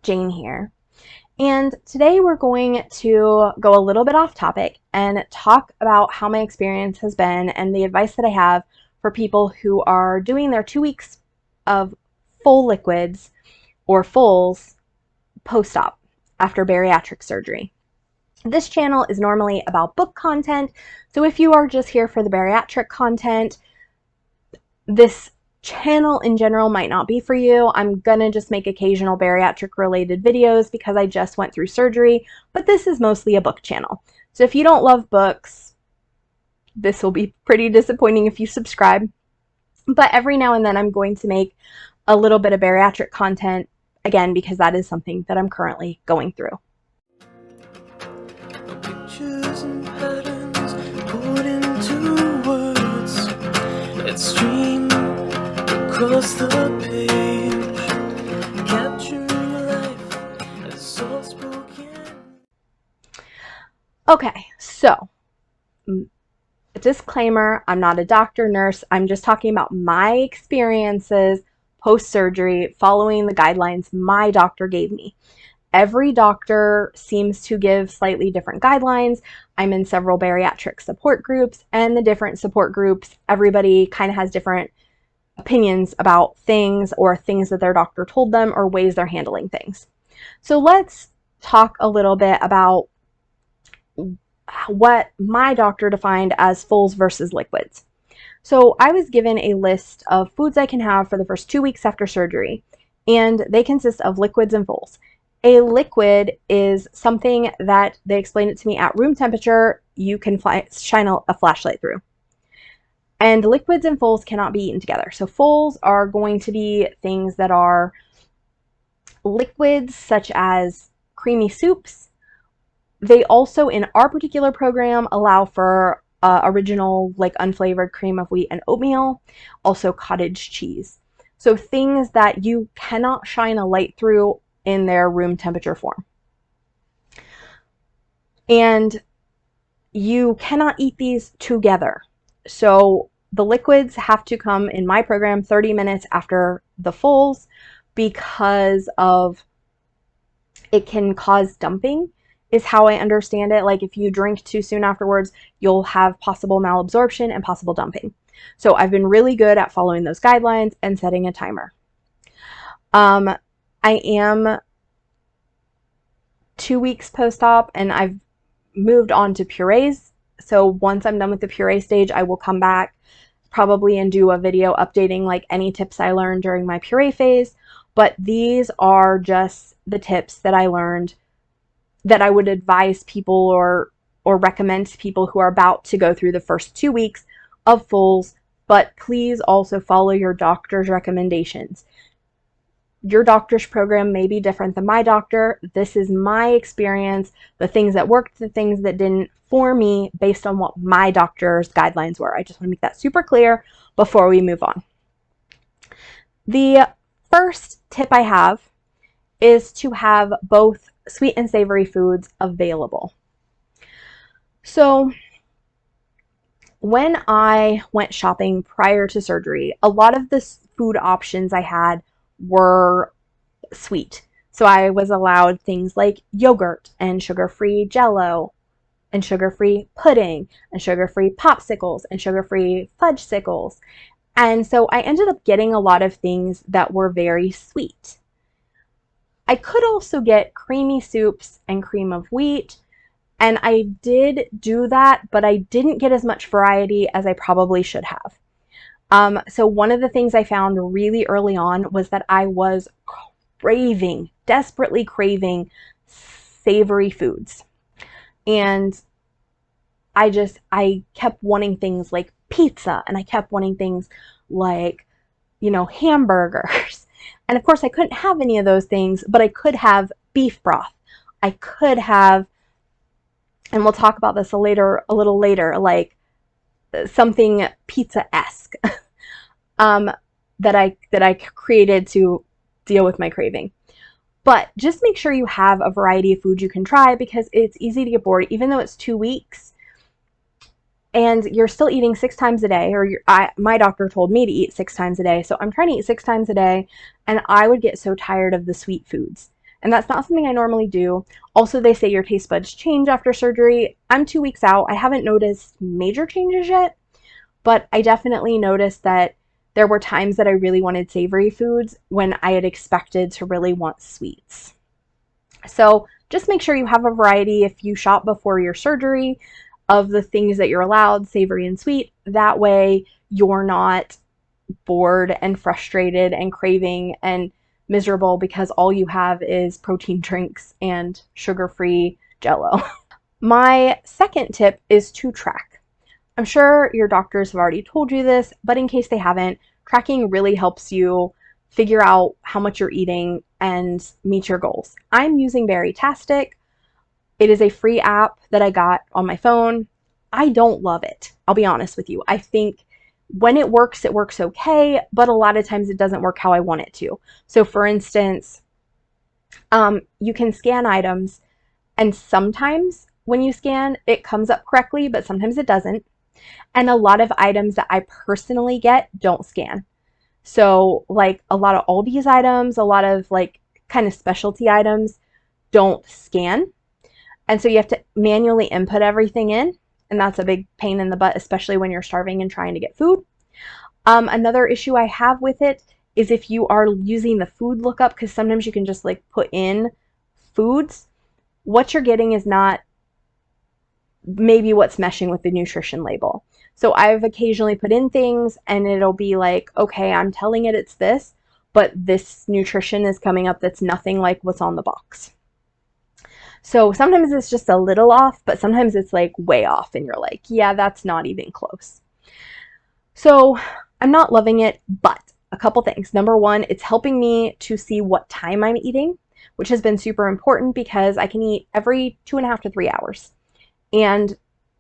Jane here. And today we're going to go a little bit off topic and talk about how my experience has been and the advice that I have for people who are doing their 2 weeks of full liquids or fulls post-op after bariatric surgery. This channel is normally about book content, so if you are just here for the bariatric content, this channel in general might not be for you. I'm gonna just make occasional bariatric related videos because I just went through surgery, but this is mostly a book channel. So if you don't love books, this will be pretty disappointing if you subscribe. But every now and then I'm going to make a little bit of bariatric content, again, because that is something that I'm currently going through. Pictures and patterns put into words that stream across the page, capturing life as soul spoken. Okay, so a disclaimer, I'm not a doctor, nurse. I'm just talking about my experiences post-surgery following the guidelines my doctor gave me. Every doctor seems to give slightly different guidelines. I'm in several bariatric support groups, and the different support groups, everybody kind of has different opinions about things or things that their doctor told them or ways they're handling things. So let's talk a little bit about what my doctor defined as fulls versus liquids. So I was given a list of foods I can have for the first 2 weeks after surgery, and they consist of liquids and fulls. A liquid is something that they explained it to me at room temperature, you can shine a flashlight through. And liquids and fulls cannot be eaten together. So fulls are going to be things that are liquids such as creamy soups. They also, in our particular program, allow for original, like unflavored cream of wheat and oatmeal, also cottage cheese. So things that you cannot shine a light through in their room temperature form. And you cannot eat these together. So the liquids have to come in my program 30 minutes after the fulls because of it can cause dumping, is how I understand it. Like if you drink too soon afterwards, you'll have possible malabsorption and possible dumping. So I've been really good at following those guidelines and setting a timer. I am 2 weeks post-op and I've moved on to purees. So once I'm done with the puree stage, I will come back probably and do a video updating like any tips I learned during my puree phase. But these are just the tips that I learned that I would advise people or recommend to people who are about to go through the first 2 weeks of fulls. But please also follow your doctor's recommendations. Your doctor's program may be different than my doctor. This is my experience, the things that worked, the things that didn't for me based on what my doctor's guidelines were. I just want to make that super clear before we move on. The first tip I have is to have both sweet and savory foods available. So when I went shopping prior to surgery, a lot of the food options I had were sweet. So I was allowed things like yogurt and sugar-free jello and sugar-free pudding and sugar-free popsicles and sugar-free fudgesicles. And so I ended up getting a lot of things that were very sweet. I could also get creamy soups and cream of wheat, and I did do that, but I didn't get as much variety as I probably should have. So one of the things I found really early on was that I was desperately craving savory foods. And I kept wanting things like pizza, and I kept wanting things like, hamburgers. And of course I couldn't have any of those things, but I could have beef broth. I could have, and we'll talk about this a little later, like something pizza-esque. That I created to deal with my craving. But just make sure you have a variety of food you can try, because it's easy to get bored, even though it's 2 weeks and you're still eating 6 times a day, or my doctor told me to eat 6 times a day. So I'm trying to eat 6 times a day, and I would get so tired of the sweet foods. And that's not something I normally do. Also, they say your taste buds change after surgery. I'm 2 weeks out. I haven't noticed major changes yet, but I definitely noticed that there were times that I really wanted savory foods when I had expected to really want sweets. So just make sure you have a variety if you shop before your surgery of the things that you're allowed, savory and sweet. That way you're not bored and frustrated and craving and miserable because all you have is protein drinks and sugar-free Jello. My second tip is to track. I'm sure your doctors have already told you this, but in case they haven't, tracking really helps you figure out how much you're eating and meet your goals. I'm using Bariatric. It is a free app that I got on my phone. I don't love it. I'll be honest with you. I think when it works okay, but a lot of times it doesn't work how I want it to. So for instance, you can scan items, and sometimes when you scan, it comes up correctly, but sometimes it doesn't. And a lot of items that I personally get don't scan. So like a lot of Aldi's items, a lot of like kind of specialty items don't scan. And so you have to manually input everything in. And that's a big pain in the butt, especially when you're starving and trying to get food. Another issue I have with it is if you are using the food lookup, because sometimes you can just like put in foods, what you're getting is not maybe what's meshing with the nutrition label. So I've occasionally put in things and it'll be like, okay, I'm telling it it's this, but this nutrition is coming up that's nothing like what's on the box. So sometimes it's just a little off, but sometimes it's like way off and you're like, yeah, that's not even close. So I'm not loving it, but a couple things. Number one, it's helping me to see what time I'm eating, which has been super important because I can eat every 2.5 to 3 hours. And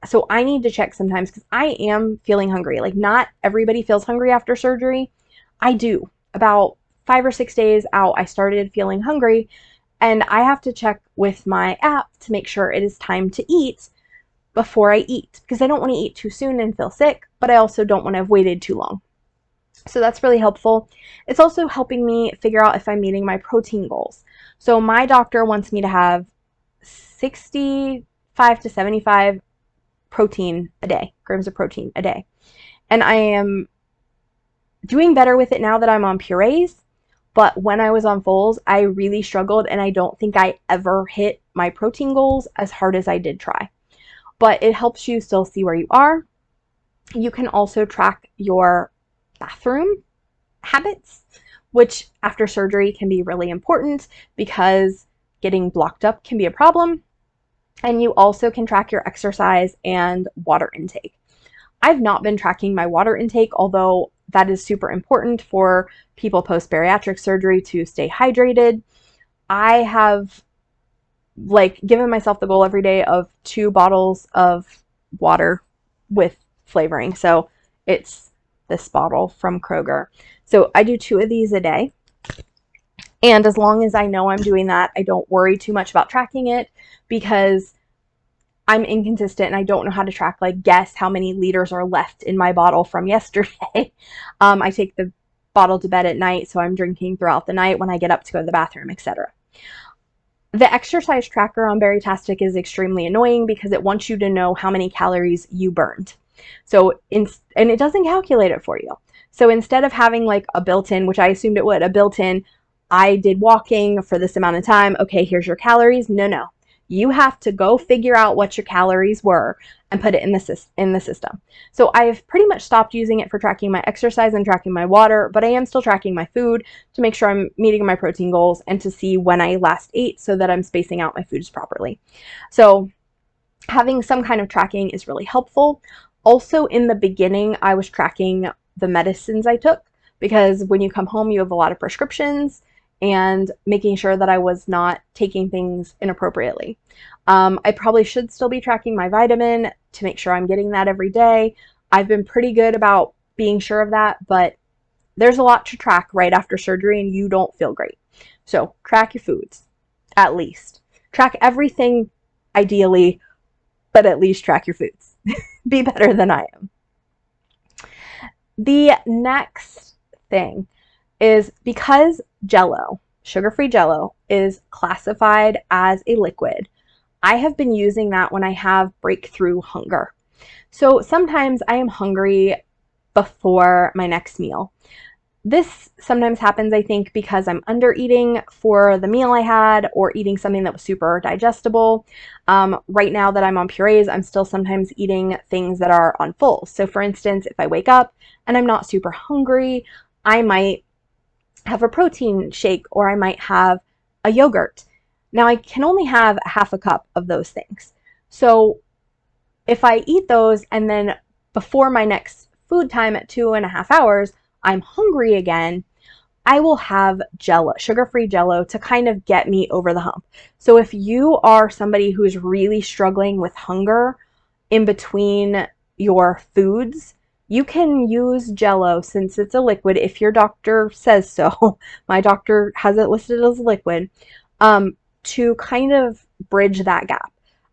so I need to check sometimes because I am feeling hungry. Like not everybody feels hungry after surgery. I do. About 5 or 6 days out, I started feeling hungry, and I have to check with my app to make sure it is time to eat before I eat because I don't want to eat too soon and feel sick, but I also don't want to have waited too long. So that's really helpful. It's also helping me figure out if I'm meeting my protein goals. So my doctor wants me to have 65 to 75 protein a day, grams of protein a day. And I am doing better with it now that I'm on purees, but when I was on fulls, I really struggled and I don't think I ever hit my protein goals as hard as I did try. But it helps you still see where you are. You can also track your bathroom habits, which after surgery can be really important because getting blocked up can be a problem. And you also can track your exercise and water intake. I've not been tracking my water intake, although that is super important for people post-bariatric surgery to stay hydrated. I have like given myself the goal every day of 2 bottles of water with flavoring. So it's this bottle from Kroger. So I do 2 of these a day. And as long as I know I'm doing that, I don't worry too much about tracking it because I'm inconsistent and I don't know how to track, like guess how many liters are left in my bottle from yesterday. I take the bottle to bed at night, so I'm drinking throughout the night when I get up to go to the bathroom, etc. The exercise tracker on Bariatric is extremely annoying because it wants you to know how many calories you burned. So, and it doesn't calculate it for you. So instead of having like a built-in, which I assumed it would, a built-in, I did walking for this amount of time, okay, here's your calories. No. You have to go figure out what your calories were and put it in the system. So I've pretty much stopped using it for tracking my exercise and tracking my water, but I am still tracking my food to make sure I'm meeting my protein goals and to see when I last ate so that I'm spacing out my foods properly. So having some kind of tracking is really helpful. Also, in the beginning, I was tracking the medicines I took because when you come home, you have a lot of prescriptions and making sure that I was not taking things inappropriately. I probably should still be tracking my vitamin to make sure I'm getting that every day. I've been pretty good about being sure of that, but there's a lot to track right after surgery and you don't feel great. So track your foods, at least. Track everything, ideally, but at least track your foods. Be better than I am. The next thing is because Jello sugar-free Jello, is classified as a liquid. I have been using that when I have breakthrough hunger. So sometimes I am hungry before my next meal. This sometimes happens, I think, because I'm under eating for the meal I had or eating something that was super digestible. Right now that I'm on purees, I'm still sometimes eating things that are on full. So for instance, if I wake up and I'm not super hungry, I might have a protein shake or I might have a yogurt. Now I can only have half a cup of those things. So if I eat those and then before my next food time at 2.5 hours, I'm hungry again, I will have Jello, sugar-free Jello, to kind of get me over the hump. So if you are somebody who's really struggling with hunger in between your foods, you can use Jello since it's a liquid if your doctor says so. My doctor has it listed as a liquid, to kind of bridge that gap.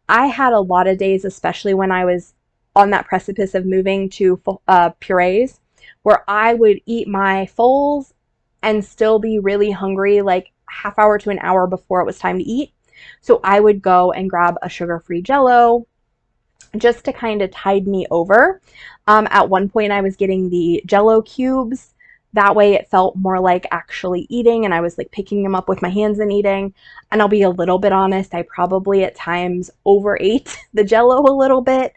I had a lot of days, especially when I was on that precipice of moving to purees, where I would eat my fulls and still be really hungry like half hour to an hour before it was time to eat. So I would go and grab a sugar-free Jello just to kind of tide me over. At one point, I was getting the Jello cubes. That way it felt more like actually eating and I was like picking them up with my hands and eating. And I'll be a little bit honest, I probably at times overate the Jello a little bit,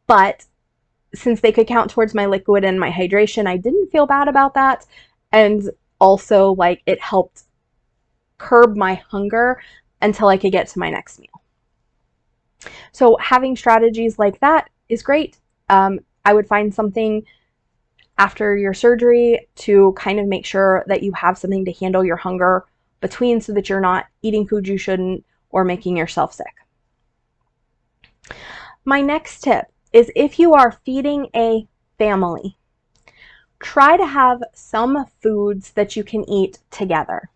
but since they could count towards my liquid and my hydration, I didn't feel bad about that. And also, like, it helped curb my hunger until I could get to my next meal. So having strategies like that is great. I would find something after your surgery to kind of make sure that you have something to handle your hunger between so that you're not eating food you shouldn't or making yourself sick. My next tip is if you are feeding a family, try to have some foods that you can eat together.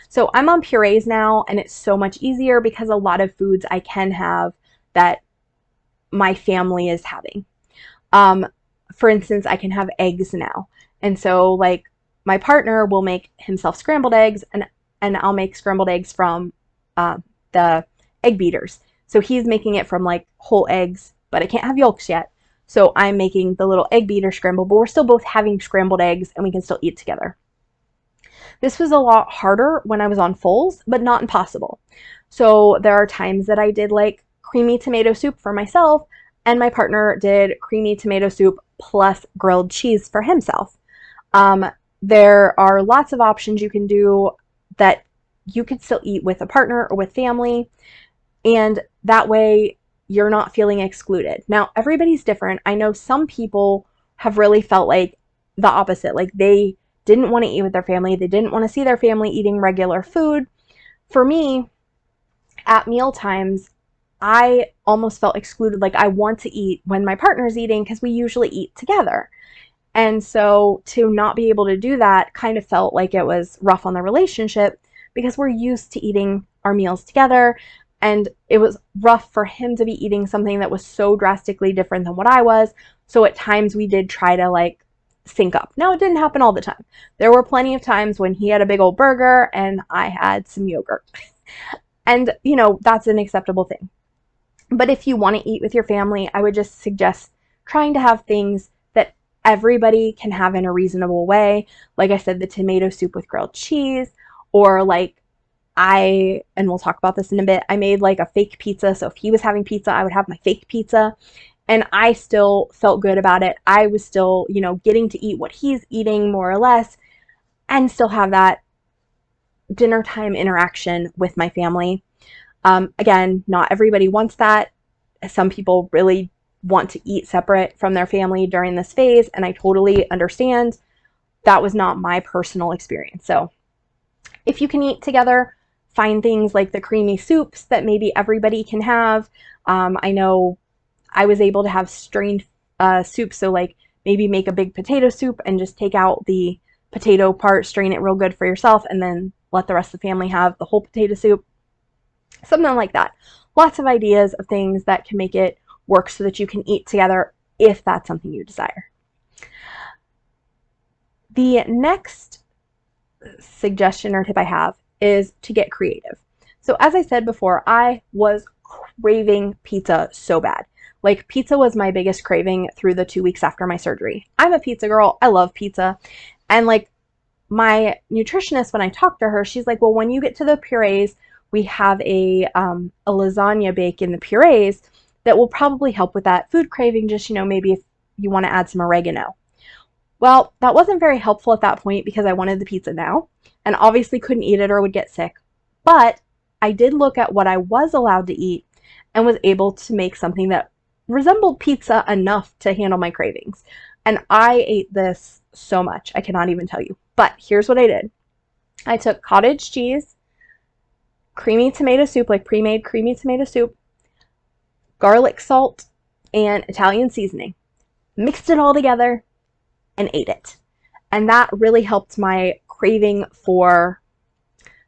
So I'm on purees now and it's so much easier because a lot of foods I can have that my family is having. For instance, I can have eggs now. And so like my partner will make himself scrambled eggs and I'll make scrambled eggs from the egg beaters. So he's making it from like whole eggs, but I can't have yolks yet. So I'm making the little egg beater scramble, but we're still both having scrambled eggs and we can still eat together. This was a lot harder when I was on fulls, but not impossible. So there are times that I did like creamy tomato soup for myself and my partner did creamy tomato soup plus grilled cheese for himself. There are lots of options you can do that you could still eat with a partner or with family, and that way you're not feeling excluded. Now, everybody's different. I know some people have really felt like the opposite, like they didn't want to eat with their family, they didn't want to see their family eating regular food. For me, at meal times, I almost felt excluded, like I want to eat when my partner's eating because we usually eat together. And so to not be able to do that kind of felt like it was rough on the relationship because we're used to eating our meals together. And it was rough for him to be eating something that was so drastically different than what I was. So at times we did try to like sync up. Now, it didn't happen all the time. There were plenty of times when he had a big old burger and I had some yogurt. And, you know, that's an acceptable thing. But if you want to eat with your family, I would just suggest trying to have things that everybody can have in a reasonable way. Like I said, the tomato soup with grilled cheese, or like and we'll talk about this in a bit, I made like a fake pizza. So if he was having pizza, I would have my fake pizza. And I still felt good about it. I was still, you know, getting to eat what he's eating more or less and still have that dinner time interaction with my family. Again, not everybody wants that. Some people really want to eat separate from their family during this phase, and I totally understand. That was not my personal experience. So if you can eat together, find things like the creamy soups that maybe everybody can have. I know I was able to have strained soup, so like maybe make a big potato soup and just take out the potato part, strain it real good for yourself, and then let the rest of the family have the whole potato soup. Something like that. Lots of ideas of things that can make it work so that you can eat together if that's something you desire. The next suggestion or tip I have is to get creative. So as I said before, I was craving pizza so bad. Like pizza was my biggest craving through the 2 weeks after my surgery. I'm a pizza girl. I love pizza. And like my nutritionist, when I talked to her, she's like, well, when you get to the purees, we have a lasagna bake in the purees that will probably help with that food craving. Just, maybe if you want to add some oregano. Well, that wasn't very helpful at that point because I wanted the pizza now and obviously couldn't eat it or would get sick. But I did look at what I was allowed to eat and was able to make something that resembled pizza enough to handle my cravings. And I ate this so much, I cannot even tell you. But here's what I did. I took cottage cheese, creamy tomato soup, like pre-made creamy tomato soup, garlic salt, and Italian seasoning. Mixed it all together and ate it. And that really helped my craving for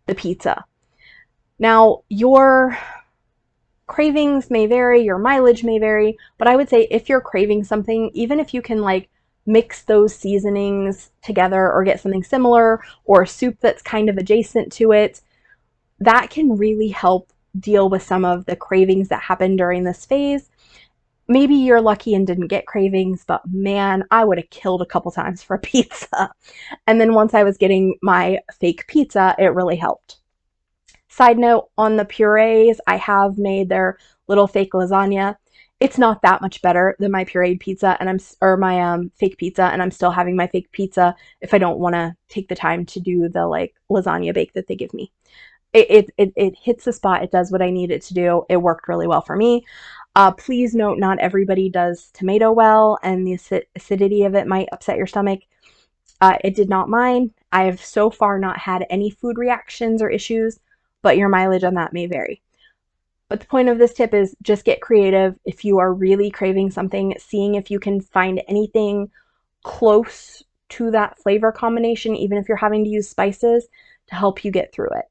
the pizza. Now, your cravings may vary, your mileage may vary, but I would say if you're craving something, even if you can like mix those seasonings together or get something similar or a soup that's kind of adjacent to it, that can really help deal with some of the cravings that happen during this phase. Maybe you're lucky and didn't get cravings, but man, I would have killed a couple times for pizza. And then once I was getting my fake pizza, it really helped. Side note, on the purees, I have made their little fake lasagna. It's not that much better than my pureed pizza my fake pizza, and I'm still having my fake pizza if I don't want to take the time to do the like lasagna bake that they give me. It hits the spot. It does what I need it to do. It worked really well for me. Please note, not everybody does tomato well, and the acidity of it might upset your stomach. It did not mine. I have so far not had any food reactions or issues, but your mileage on that may vary. But the point of this tip is just get creative. If you are really craving something, seeing if you can find anything close to that flavor combination, even if you're having to use spices, to help you get through it.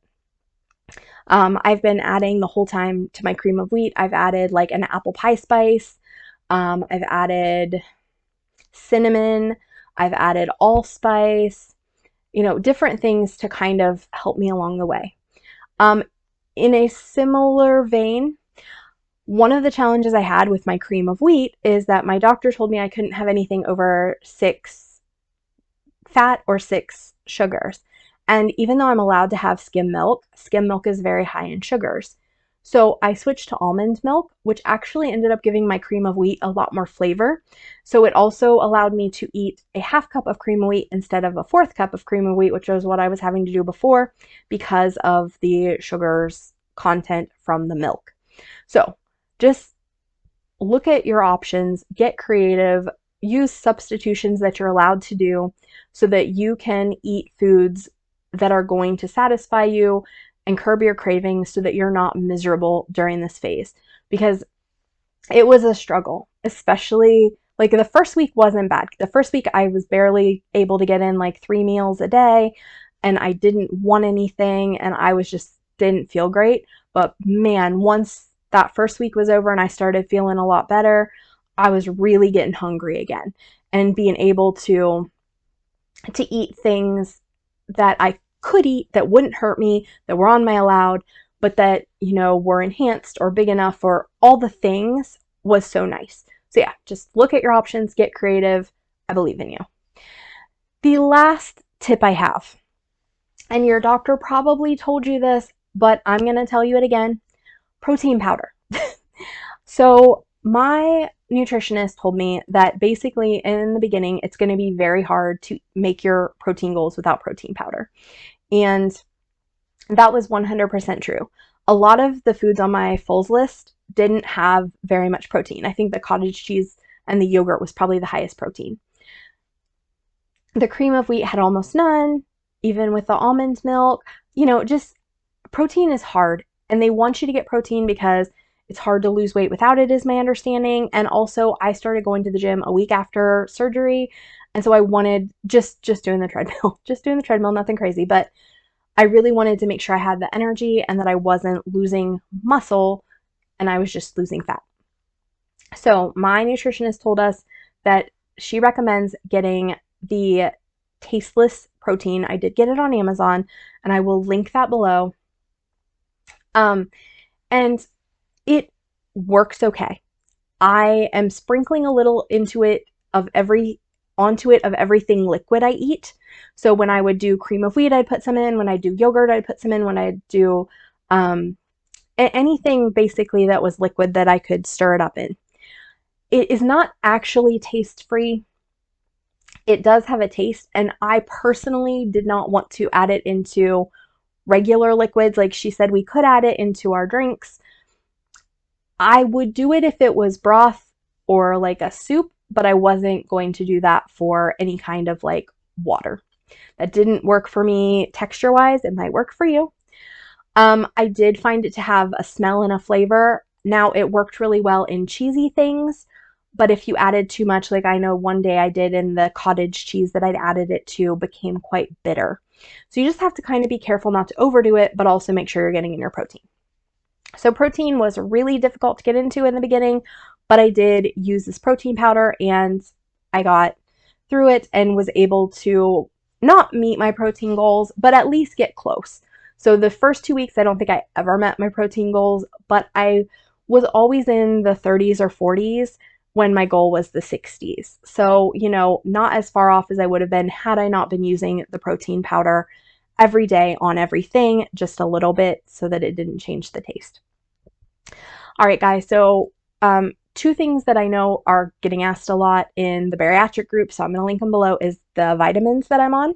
I've been adding the whole time to my cream of wheat. I've added like an apple pie spice. I've added cinnamon. I've added allspice, different things to kind of help me along the way. In a similar vein, one of the challenges I had with my cream of wheat is that my doctor told me I couldn't have anything over 6 fat or 6 sugars. And even though I'm allowed to have skim milk is very high in sugars. So I switched to almond milk, which actually ended up giving my cream of wheat a lot more flavor. So it also allowed me to eat a half cup of cream of wheat instead of a 4th cup of cream of wheat, which was what I was having to do before because of the sugars content from the milk. So just look at your options, get creative, use substitutions that you're allowed to do so that you can eat foods that are going to satisfy you and curb your cravings so that you're not miserable during this phase. Because it was a struggle, especially like the first week wasn't bad. The first week I was barely able to get in like 3 meals a day and I didn't want anything and I was just didn't feel great. But man, once that first week was over and I started feeling a lot better, I was really getting hungry again and being able to eat things that I could eat that wouldn't hurt me, that were on my allowed, but that, were enhanced or big enough or all the things was so nice. So yeah, just look at your options, get creative. I believe in you. The last tip I have, and your doctor probably told you this, but I'm going to tell you it again, protein powder. So my nutritionist told me that basically in the beginning, it's going to be very hard to make your protein goals without protein powder. And that was 100% true. A lot of the foods on my Fulls list didn't have very much protein. I think the cottage cheese and the yogurt was probably the highest protein. The cream of wheat had almost none, even with the almond milk. Just protein is hard, and they want you to get protein because it's hard to lose weight without it, is my understanding. And also, I started going to the gym a week after surgery, and so I wanted just doing the treadmill, nothing crazy, but I really wanted to make sure I had the energy and that I wasn't losing muscle and I was just losing fat. So my nutritionist told us that she recommends getting the tasteless protein. I did get it on Amazon, and I will link that below. And it works okay. I am sprinkling a little onto it of everything liquid I eat. So when I would do cream of wheat, I'd put some in. When I do yogurt, I'd put some in. When I do anything basically that was liquid that I could stir it up in. It is not actually taste free. It does have a taste, and I personally did not want to add it into regular liquids. Like she said, we could add it into our drinks. I would do it if it was broth or like a soup, but I wasn't going to do that for any kind of like water. That didn't work for me texture wise. It might work for you. I did find it to have a smell and a flavor. Now, it worked really well in cheesy things, but if you added too much, like I know one day I did, in the cottage cheese that I'd added it to became quite bitter. So you just have to kind of be careful not to overdo it, but also make sure you're getting in your protein. So protein was really difficult to get into in the beginning, but I did use this protein powder and I got through it and was able to not meet my protein goals, but at least get close. So the first 2 weeks, I don't think I ever met my protein goals, but I was always in the 30s or 40s when my goal was the 60s. So, not as far off as I would have been had I not been using the protein powder every day on everything, just a little bit so that it didn't change the taste. All right, guys, so two things that I know are getting asked a lot in the bariatric group, so I'm going to link them below, is the vitamins that I'm on.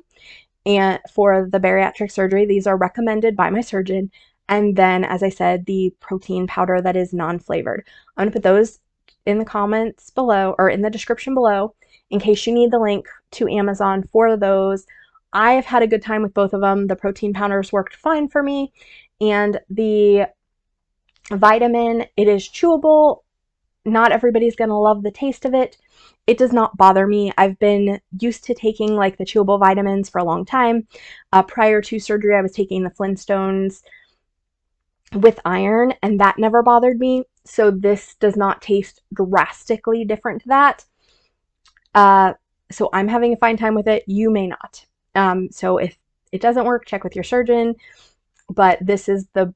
And for the bariatric surgery, these are recommended by my surgeon. And then, as I said, the protein powder that is non-flavored. I'm going to put those in the comments below, or in the description below, in case you need the link to Amazon for those. I have had a good time with both of them. The protein powders worked fine for me. And the vitamin, it is chewable. Not everybody's going to love the taste of it. It does not bother me. I've been used to taking like the chewable vitamins for a long time. Prior to surgery, I was taking the Flintstones with iron, and that never bothered me. So this does not taste drastically different to that. So I'm having a fine time with it. You may not. So if it doesn't work, check with your surgeon. But this is the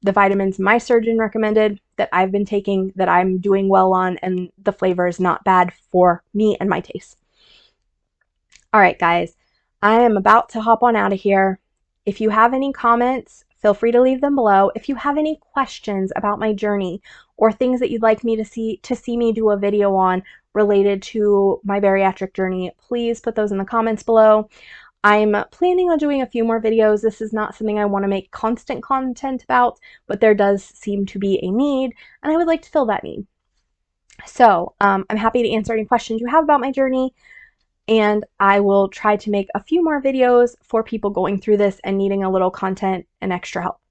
vitamins my surgeon recommended that I've been taking, that I'm doing well on, and the flavor is not bad for me and my taste. All right, guys, I am about to hop on out of here. If you have any comments, feel free to leave them below. If you have any questions about my journey or things that you'd like me to see me do a video on related to my bariatric journey, please put those in the comments below. I'm planning on doing a few more videos. This is not something I want to make constant content about, but there does seem to be a need, and I would like to fill that need. So I'm happy to answer any questions you have about my journey, and I will try to make a few more videos for people going through this and needing a little content and extra help.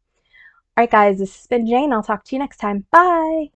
All right, guys, this has been Jane. I'll talk to you next time. Bye!